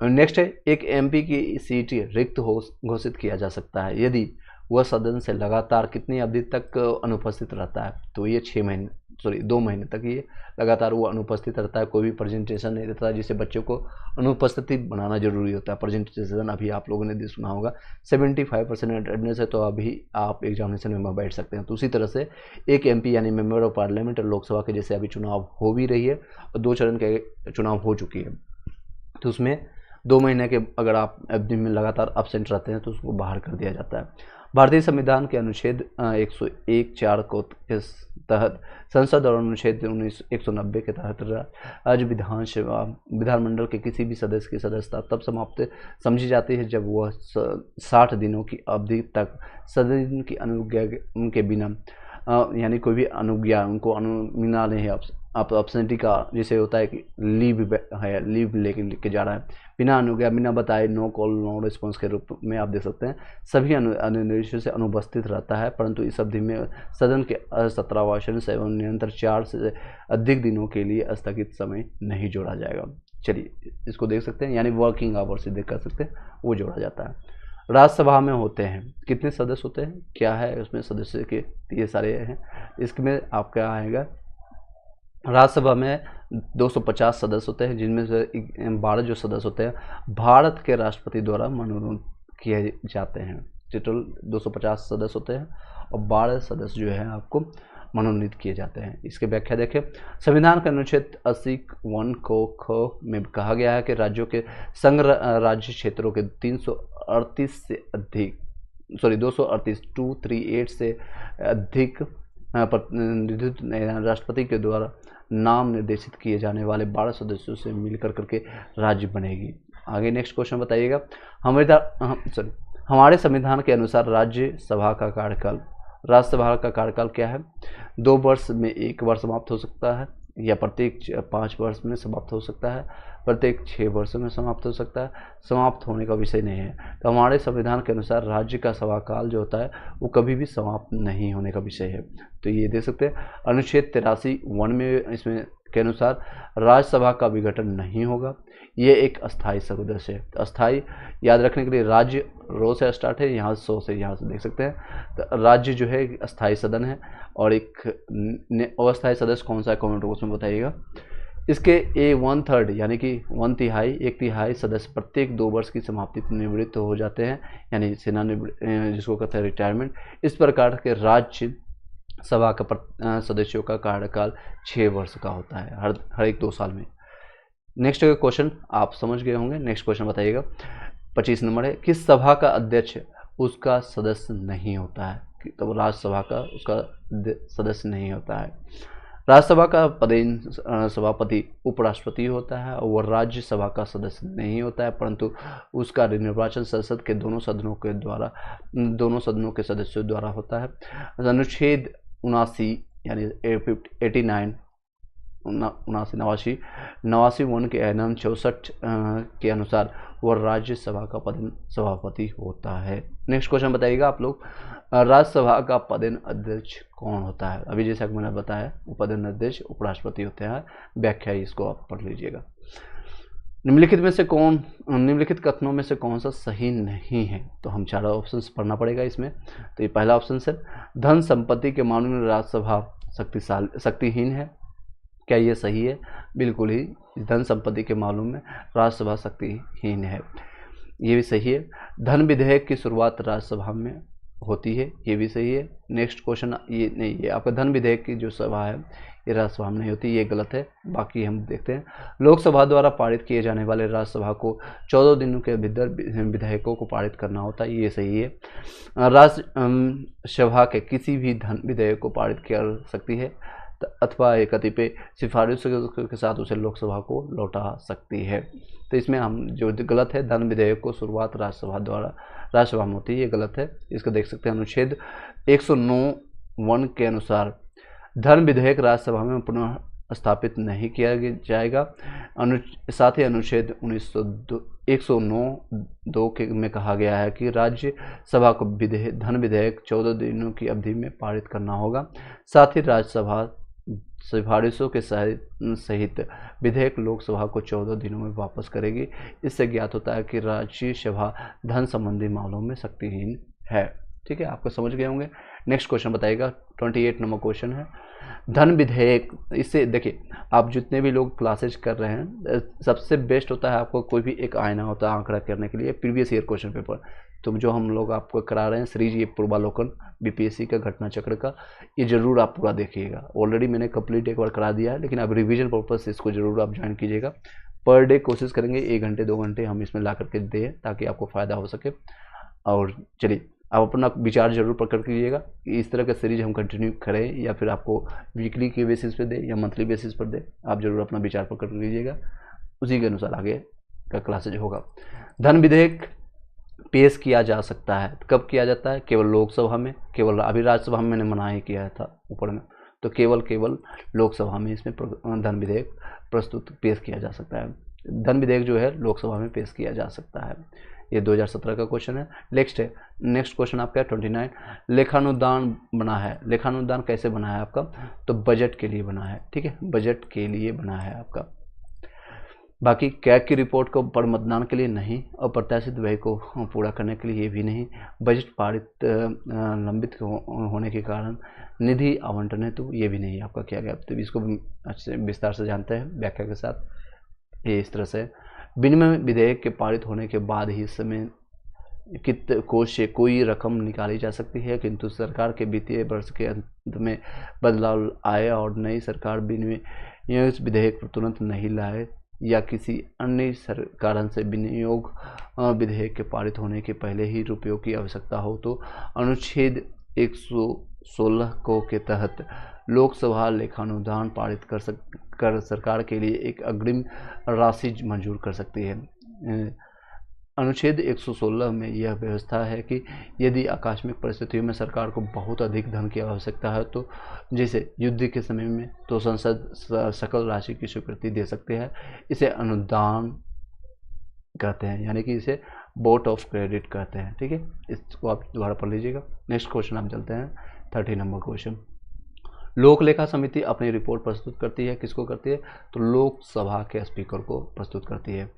Speaker 1: नेक्स्ट है एक एमपी की सीट रिक्त घोषित किया जा सकता है यदि वह सदन से लगातार कितनी अवधि तक अनुपस्थित रहता है? तो ये 2 महीने तक ये लगातार वो अनुपस्थित रहता है, कोई भी प्रेजेंटेशन नहीं देता है, जिससे बच्चों को अनुपस्थिति बनाना जरूरी होता है। प्रेजेंटेशन अभी आप लोगों ने सुना होगा 75% अटेंडेंस है तो अभी आप एग्जामिनेशन में बैठ सकते हैं। तो उसी तरह से एक एमपी यानी मेंबर ऑफ पार्लियामेंट लोकसभा के जैसे अभी चुनाव हो भी रही है और 2 चरण के चुनाव हो चुकी है, तो उसमें 2 महीने के अगर आप अवधि में लगातार एब्सेंट रहते हैं तो उसको बाहर कर दिया जाता है। भारतीय संविधान के अनुच्छेद 101(4) को के तहत संसद और अनुच्छेद 190 के तहत राज्य विधानमंडल के किसी भी सदस्य की सदस्यता तब समाप्त समझी जाती है जब वह 60 दिनों की अवधि तक सदन की अनुज्ञा उनके बिना यानी कोई भी अनुज्ञा उनको अनुमिना नहीं है। आप ऑप्शनलिटी का जैसे होता है कि लीव लेके जा रहा है, बिना अनुज्ञा बिना बताए, नो कॉल नो रिस्पॉन्स के रूप में आप देख सकते हैं। सभी अनुदेशों से अनुपस्थित रहता है, परंतु इस अवधि में सदन के 17वां वाचन एवं निरंतर 4 से अधिक दिनों के लिए स्थगित समय नहीं जोड़ा जाएगा। चलिए इसको देख सकते हैं, यानी वर्किंग आवर्स देख कर सकते हैं, वो जोड़ा जाता है। राज्यसभा में होते हैं कितने सदस्य होते हैं, क्या है उसमें सदस्य के ये सारे हैं। इसमें आपका आएगा राज्यसभा में 250 सदस्य होते हैं, जिनमें से 12 जो सदस्य होते हैं भारत के राष्ट्रपति द्वारा मनोनीत किए जाते हैं। टोटल 250 सदस्य होते हैं और 12 सदस्य जो है आपको मनोनीत किए जाते हैं। इसकी व्याख्या देखें, संविधान के अनुच्छेद 80(1) को ख में कहा गया है कि राज्यों के संघ राज्य क्षेत्रों के 238 से अधिक प्रतिनिधित्व राष्ट्रपति के द्वारा नाम निर्देशित किए जाने वाले 12 सदस्यों से मिलकर करके राज्य बनेगी। आगे नेक्स्ट क्वेश्चन बताइएगा। हमारे संविधान के अनुसार राज्यसभा का कार्यकाल क्या है? 2 वर्ष में 1 बार समाप्त हो सकता है, या प्रत्येक 5 वर्ष में समाप्त हो सकता है, प्रत्येक 6 वर्षों में समाप्त हो सकता है। समाप्त होने का विषय नहीं है। तो हमारे संविधान के अनुसार राज्य का सभाकाल जो होता है वो कभी भी समाप्त नहीं होने का विषय है। तो ये देख सकते हैं अनुच्छेद 83(1) में इसमें के अनुसार राज्यसभा का विघटन नहीं होगा। ये एक अस्थायी सदस्य है। अस्थायी याद रखने के लिए राज्य रो से स्टार्ट है, यहाँ सो से यहाँ से देख सकते हैं। तो राज्य जो है अस्थायी सदन है, और एक अस्थायी सदस्य कौन सा है कमेंट बॉक्स में बताइएगा। इसके 1/3 यानी कि 1 तिहाई सदस्य प्रत्येक 2 वर्ष की समाप्ति पर निवृत्त हो जाते हैं, यानी सेना जिसको कहते हैं रिटायरमेंट। इस प्रकार के राज्य सभा का सदस्यों का कार्यकाल 6 वर्ष का होता है, हर एक 2 साल में। नेक्स्ट क्वेश्चन आप समझ गए होंगे। नेक्स्ट क्वेश्चन बताइएगा 25 नंबर है, किस सभा का अध्यक्ष उसका सदस्य नहीं होता है? तो राज्यसभा का उसका सदस्य नहीं होता है। राज्यसभा का पदेन सभापति उपराष्ट्रपति होता है, और वह राज्यसभा का सदस्य नहीं होता है, परंतु उसका निर्वाचन संसद के दोनों सदनों के सदस्यों द्वारा होता है। अनुच्छेद 79 यानी 89(1) के एनम 64 के अनुसार वह राज्यसभा का पदेन सभापति होता है। नेक्स्ट क्वेश्चन बताइएगा आप लोग, राज्यसभा का पदेन अध्यक्ष कौन होता है? अभी जैसा कि मैंने बताया वो पदेन अध्यक्ष उपराष्ट्रपति होते हैं। व्याख्या इसको आप पढ़ लीजिएगा। निम्नलिखित कथनों में से कौन सा सही नहीं है? तो हम 4 ऑप्शंस पढ़ना पड़ेगा इसमें। तो ये पहला ऑप्शन है, धन संपत्ति के मामले में राज्यसभा शक्तिहीन है। क्या ये सही है? बिल्कुल ही, धन संपत्ति के मामलों में राज्यसभा शक्तिहीन है, ये भी सही है। धन विधेयक की शुरुआत राज्यसभा में होती है, ये भी सही है। नेक्स्ट क्वेश्चन ये नहीं है, आपका धन विधेयक की जो सभा है ये राज्यसभा में नहीं होती, ये गलत है। बाकी हम देखते हैं, लोकसभा द्वारा पारित किए जाने वाले राज्यसभा को 14 दिनों के भीतर विधेयकों को पारित करना होता है, ये सही है। राज्यसभा के किसी भी धन विधेयक को पारित कर सकती है, अथवा एक कतिपय सिफारिशों के साथ उसे लोकसभा को लौटा सकती है। तो इसमें हम जो गलत है, धन विधेयक को शुरुआत राज्यसभा में होती है, ये गलत है। इसको देख सकते हैं अनुच्छेद 109(1) के अनुसार धन विधेयक राज्यसभा में पुनः स्थापित नहीं किया जाएगा। साथ ही अनुच्छेद 109(2) में कहा गया है कि राज्यसभा को धन विधेयक 14 दिनों की अवधि में पारित करना होगा। साथ ही राज्यसभा सिफारिशों के सहित विधेयक लोकसभा को 14 दिनों में वापस करेगी। इससे ज्ञात होता है कि राज्यसभा धन संबंधी मामलों में शक्तिहीन है। ठीक है, आपको समझ गए होंगे। नेक्स्ट क्वेश्चन बताइएगा, 28 नंबर क्वेश्चन है, धन विधेयक। इससे देखिए, आप जितने भी लोग क्लासेज कर रहे हैं, सबसे बेस्ट होता है आपको कोई भी एक आईना होता है आंकड़ा करने के लिए, प्रीवियस ईयर क्वेश्चन पेपर। तो जो हम लोग आपको करा रहे हैं सीरीज, ये पूर्वालोकन बीपीएससी का घटना चक्र का, ये जरूर आप पूरा देखिएगा। ऑलरेडी मैंने कंप्लीट एक बार करा दिया है, लेकिन अब रिवीजन पर्पज से इसको जरूर आप ज्वाइन कीजिएगा। पर डे कोशिश करेंगे 1 घंटे 2 घंटे हम इसमें ला करके दें, ताकि आपको फ़ायदा हो सके। और चलिए आप अपना विचार जरूर प्रकट कीजिएगा कि इस तरह का सीरीज हम कंटिन्यू करें या फिर आपको वीकली के बेसिस पे दे या मंथली बेसिस पर दे। आप जरूर अपना विचार प्रकट कीजिएगा, उसी के अनुसार आगे का क्लासेज होगा। धन विधेयक पेश किया जा सकता है, कब किया जाता है? केवल लोकसभा में, केवल अभी राज्यसभा में मैंने मना ही किया था ऊपर में, तो केवल लोकसभा में इसमें धन विधेयक प्रस्तुत पेश किया जा सकता है। धन विधेयक जो है लोकसभा में पेश किया जा सकता है। ये 2017 का क्वेश्चन है। नेक्स्ट क्वेश्चन आपका 29, लेखानुदान बना है। लेखानुदान कैसे बना है आपका? तो बजट के लिए बना है, ठीक है, बजट के लिए बना है आपका। बाकी कैग की रिपोर्ट को पर मतदान के लिए नहीं, अप्रत्याशित व्यय को पूरा करने के लिए ये भी नहीं, बजट पारित लंबित होने के कारण निधि आवंटन है तो ये भी नहीं आपका किया गया। तो इसको अच्छे विस्तार से जानते हैं व्याख्या के साथ। ये इस तरह से विनिमय विधेयक के पारित होने के बाद ही इस समय कित कोष से कोई रकम निकाली जा सकती है, किंतु सरकार के वित्तीय वर्ष के अंत में बदलाव आए और नई सरकार विनिमय विधेयक तुरंत नहीं लाए या किसी अन्य कारण से विनियोग विधेयक के पारित होने के पहले ही रुपयों की आवश्यकता हो तो अनुच्छेद 116 को के तहत लोकसभा लेखानुदान पारित कर सरकार के लिए एक अग्रिम राशि मंजूर कर सकती है। अनुच्छेद 116 में यह व्यवस्था है कि यदि आकस्मिक परिस्थितियों में सरकार को बहुत अधिक धन की आवश्यकता है तो जैसे युद्ध के समय में, तो संसद सकल राशि की स्वीकृति दे सकते हैं। इसे अनुदान कहते हैं, यानी कि इसे बोट ऑफ क्रेडिट कहते हैं, ठीक है। इसको आप दोबारा पढ़ लीजिएगा। नेक्स्ट क्वेश्चन आप चलते हैं 30 नंबर क्वेश्चन। लोक लेखा समिति अपनी रिपोर्ट प्रस्तुत करती है, किसको करती है? तो लोकसभा के स्पीकर को प्रस्तुत करती है।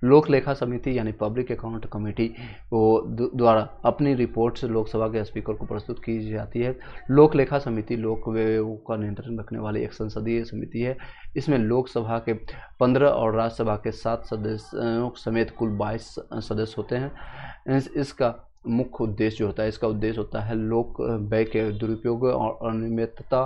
Speaker 1: लोक लेखा समिति यानी पब्लिक अकाउंट कमेटी को द्वारा अपनी रिपोर्ट से लोकसभा के स्पीकर को प्रस्तुत की जाती है। लोक लेखा समिति लोक व्ययों का नियंत्रण रखने वाली एक संसदीय समिति है। इसमें लोकसभा के 15 और राज्यसभा के 7 सदस्यों समेत कुल 22 सदस्य होते हैं। इसका मुख्य उद्देश्य जो होता है, इसका उद्देश्य होता है लोक व्यय के दुरुपयोग और अनियमितता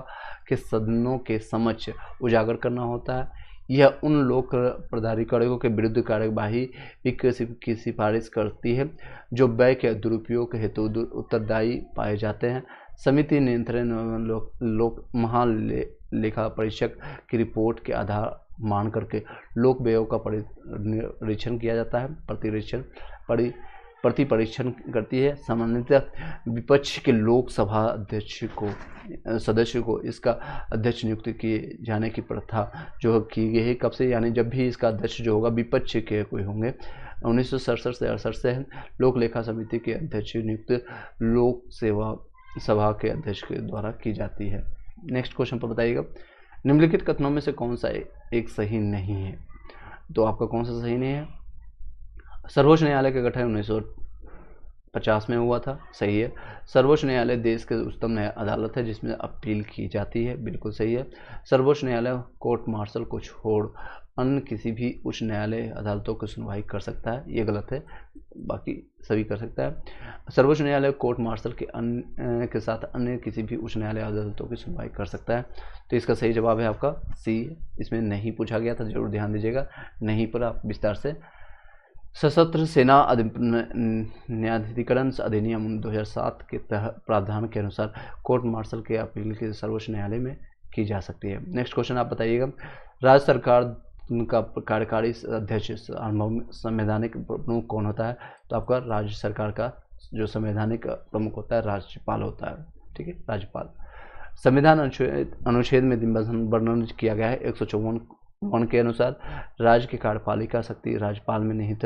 Speaker 1: के सदनों के समक्ष उजागर करना होता है। यह उन लोक प्राधिकारियों के विरुद्ध कार्यवाही की सिफारिश करती है जो व्यय के दुरुपयोग हेतु उत्तरदायी पाए जाते हैं। समिति नियंत्रण लोक महालेखा परीक्षक की रिपोर्ट के आधार मान करके लोक व्ययों का परीक्षण किया जाता है, प्रति परीक्षण करती है। सामान्यतः विपक्ष के लोकसभा सदस्य को इसका अध्यक्ष नियुक्त किए जाने की प्रथा जो की गई है, कब से? यानी जब भी इसका अध्यक्ष जो होगा विपक्ष के कोई होंगे। 1967 से 68 से लोक लेखा समिति के अध्यक्ष नियुक्त लोक सभा के अध्यक्ष के द्वारा की जाती है। नेक्स्ट क्वेश्चन पर बताइएगा, निम्नलिखित कथनों में से कौन सा एक सही नहीं है? तो आपका कौन सा सही नहीं है? सर्वोच्च न्यायालय का गठन 1950 में हुआ था, सही है। सर्वोच्च न्यायालय देश के उच्चतम अदालत है जिसमें अपील की जाती है, बिल्कुल सही है। सर्वोच्च न्यायालय कोर्ट मार्शल को छोड़ अन्य किसी भी उच्च न्यायालय अदालतों की सुनवाई कर सकता है, ये गलत है, बाकी सभी कर सकता है। सर्वोच्च न्यायालय कोर्ट मार्शल के साथ अन्य किसी भी उच्च न्यायालय अदालतों की सुनवाई कर सकता है। तो इसका सही जवाब है आपका सी। इसमें नहीं पूछा गया था, जरूर ध्यान दीजिएगा, नहीं पर आप विस्तार से। सशस्त्र सेना न्यायाधिकरण अधिनियम 2007 के प्रावधान के अनुसार कोर्ट मार्शल के अपील के सर्वोच्च न्यायालय में की जा सकती है। नेक्स्ट क्वेश्चन आप बताइएगा, राज्य सरकार का कार्यकारी अध्यक्ष संवैधानिक प्रमुख कौन होता है? तो आपका राज्य सरकार का जो संवैधानिक प्रमुख होता है राज्यपाल होता है, ठीक है, राज्यपाल। संविधान अनुच्छेद में वर्णन किया गया है 154 के अनुसार राज्य की कार्यपालिका शक्ति राज्यपाल में निहित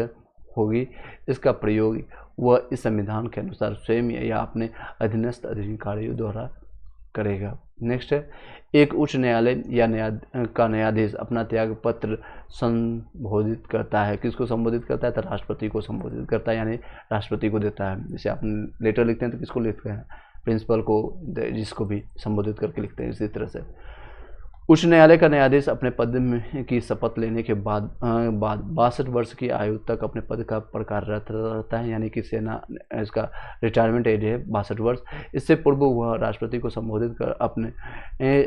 Speaker 1: होगी। इसका प्रयोग वह इस संविधान के अनुसार स्वयं या अपने अधीनस्थ अधिकारियों द्वारा करेगा। नेक्स्ट है, एक उच्च न्यायालय या न्यायाधीश अपना त्याग पत्र संबोधित करता है, किसको संबोधित करता है? तो राष्ट्रपति को संबोधित करता है, यानी राष्ट्रपति को देता है। जैसे आप लेटर लिखते हैं तो किसको लिखते हैं? प्रिंसिपल को, जिसको भी संबोधित करके लिखते हैं। इसी तरह से उच्च न्यायालय का न्यायाधीश अपने पद में की शपथ लेने के बाद 62 वर्ष की आयु तक अपने पद का कार्यरत रहता है, यानी कि सेना इसका रिटायरमेंट एज है 62 वर्ष। इससे पूर्व वह राष्ट्रपति को संबोधित कर अपने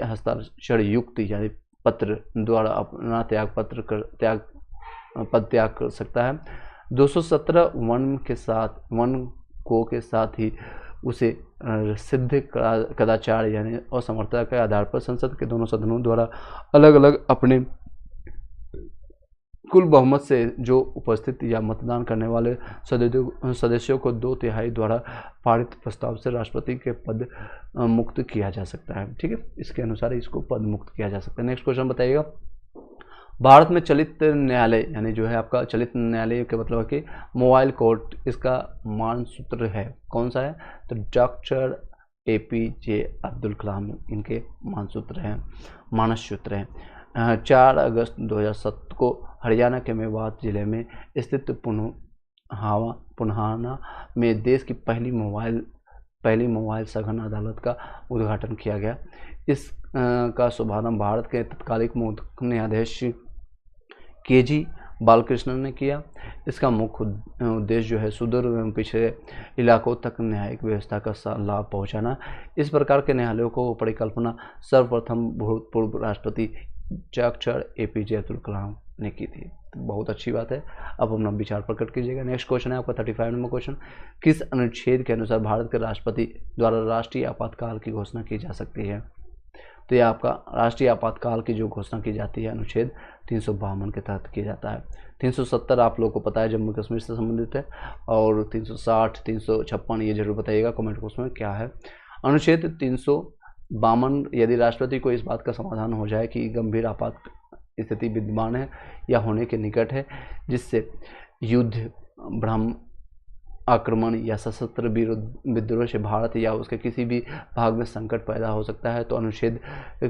Speaker 1: हस्ताक्षर युक्त यानी पत्र द्वारा अपना पद त्याग कर सकता है। 217 वन के साथ ही उसे सिद्ध कदाचार यानी असमर्थता के आधार पर संसद के दोनों सदनों द्वारा अलग अलग अपने कुल बहुमत से जो उपस्थित या मतदान करने वाले सदस्यों को 2/3 द्वारा पारित प्रस्ताव से राष्ट्रपति के पद मुक्त किया जा सकता है। ठीक है, इसके अनुसार इसको पद मुक्त किया जा सकता है। नेक्स्ट क्वेश्चन बताइएगा, भारत में चलित न्यायालय यानी जो है आपका चलित न्यायालय के मतलब है कि मोबाइल कोर्ट, इसका मानसूत्र है कौन सा है? तो डॉक्टर APJ अब्दुल कलाम इनके मानसूत्र हैं, मानस सूत्र हैं। 4 अगस्त 2007 को हरियाणा के मेवात जिले में स्थित पुन्हाना में देश की पहली मोबाइल सघन अदालत का उद्घाटन किया गया। इस का शुभारंभ भारत के तत्कालीन मुख्य न्यायाधीश KG बालकृष्णन ने किया। इसका मुख्य उद्देश्य जो है सुदूर एवं पिछड़े इलाकों तक न्यायिक व्यवस्था का लाभ पहुंचाना। इस प्रकार के न्यायालयों को परिकल्पना सर्वप्रथम भूतपूर्व राष्ट्रपति डॉक्टर APJ अब्दुल कलाम ने की थी। तो बहुत अच्छी बात है, अब अपना विचार प्रकट कीजिएगा। नेक्स्ट क्वेश्चन है आपका 35 नंबर क्वेश्चन, किस अनुच्छेद के अनुसार भारत के राष्ट्रपति द्वारा राष्ट्रीय आपातकाल की घोषणा की जा सकती है? तो यह आपका राष्ट्रीय आपातकाल की जो घोषणा की जाती है अनुच्छेद 352 के तहत किया जाता है। 370 आप लोगों को पता है जम्मू कश्मीर से संबंधित है, और 360 356 ये जरूर बताइएगा कमेंट बॉक्स में क्या है। अनुच्छेद 352 यदि राष्ट्रपति को इस बात का समाधान हो जाए कि गंभीर आपात स्थिति विद्यमान है या होने के निकट है जिससे युद्ध, भ्रम, आक्रमण या सशस्त्र विद्रोह से भारत या उसके किसी भी भाग में संकट पैदा हो सकता है, तो अनुच्छेद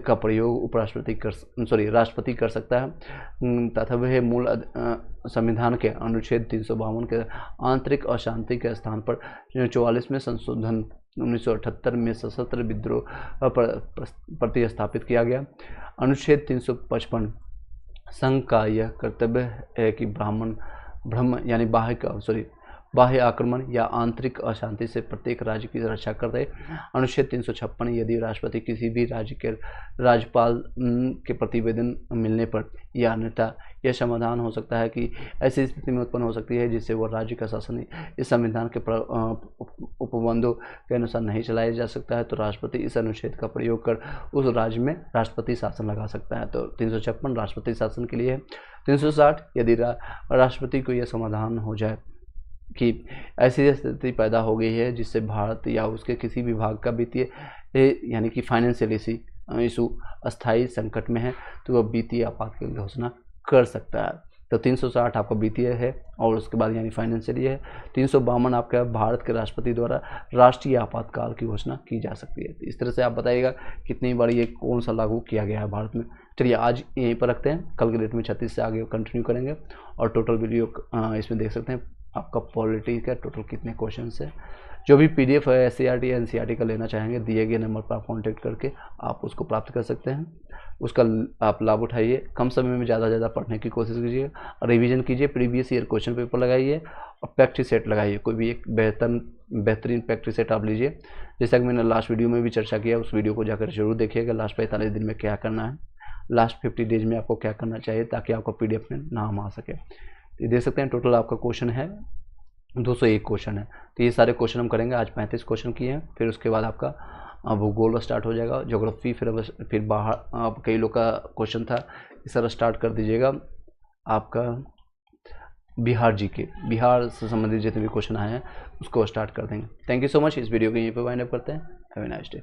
Speaker 1: का प्रयोग राष्ट्रपति कर सकता है तथा वह मूल संविधान के अनुच्छेद 352 के आंतरिक अशांति के स्थान पर 44वें संशोधन 1978 में सशस्त्र विद्रोह पर प्रतिस्थापित किया गया। अनुच्छेद 355 संघ का यह कर्तव्य है कि भ्रम यानी बाह्य आक्रमण या आंतरिक अशांति से प्रत्येक राज्य की रक्षा करते। अनुच्छेद 356 यदि राष्ट्रपति किसी भी राज्य के राज्यपाल के प्रतिवेदन मिलने पर या अन्यथा यह समाधान हो सकता है कि ऐसी स्थिति में उत्पन्न हो सकती है जिससे वह राज्य का शासन इस संविधान के उपबंधों के अनुसार नहीं चलाया जा सकता है, तो राष्ट्रपति इस अनुच्छेद का प्रयोग कर उस राज्य में राष्ट्रपति शासन लगा सकता है। तो 356 राष्ट्रपति शासन के लिए है। 360 यदि राष्ट्रपति को यह समाधान हो जाए कि ऐसी स्थिति पैदा हो गई है जिससे भारत या उसके किसी भी भाग का वित्तीय यानी कि फाइनेंशियल इशू अस्थायी संकट में है, तो वह वित्तीय आपात की घोषणा कर सकता है। तो 360 आपका वित्तीय है और उसके बाद यानी फाइनेंशियली है। 352 आपका भारत के राष्ट्रपति द्वारा राष्ट्रीय आपातकाल की घोषणा की जा सकती है। तो इस तरह से आप बताइएगा कितनी बार ये कौन सा लागू किया गया है भारत में। चलिए आज यहीं पर रखते हैं, कल के डेट में 36 से आगे कंटिन्यू करेंगे और टोटल वीडियो इसमें देख सकते हैं आपका पॉलिटी का टोटल कितने क्वेश्चन है। जो भी PDF है SCERT या NCERT का लेना चाहेंगे दिए गए नंबर पर आप कॉन्टैक्ट करके आप उसको प्राप्त कर सकते हैं। उसका आप लाभ उठाइए, कम समय में ज़्यादा से ज़्यादा पढ़ने की कोशिश कीजिए, रिवीजन कीजिए, प्रीवियस ईयर क्वेश्चन पेपर लगाइए और प्रैक्टिस सेट लगाइए। कोई भी एक बेहतरीन प्रैक्टिस सेट आप लीजिए। जैसा कि मैंने लास्ट वीडियो में भी चर्चा किया, उस वीडियो को जाकर जरूर देखिएगा। लास्ट 45 दिन में क्या करना है, लास्ट 50 डेज में आपको क्या करना चाहिए ताकि आपका PDF में नाम आ सके। तो देख सकते हैं टोटल आपका क्वेश्चन है 201 क्वेश्चन है। तो ये सारे क्वेश्चन हम करेंगे। आज 35 क्वेश्चन किए हैं, फिर उसके बाद आपका भूगोल स्टार्ट हो जाएगा, ज्योग्राफी, फिर बाहर आप कई लोग का क्वेश्चन था, इस तरह स्टार्ट कर दीजिएगा। आपका बिहार GK, बिहार से संबंधित जितने भी क्वेश्चन आए हैं उसको स्टार्ट कर देंगे। Thank you so much. इस वीडियो को यहीं पर वाइंड अप करते हैं। Have a nice day.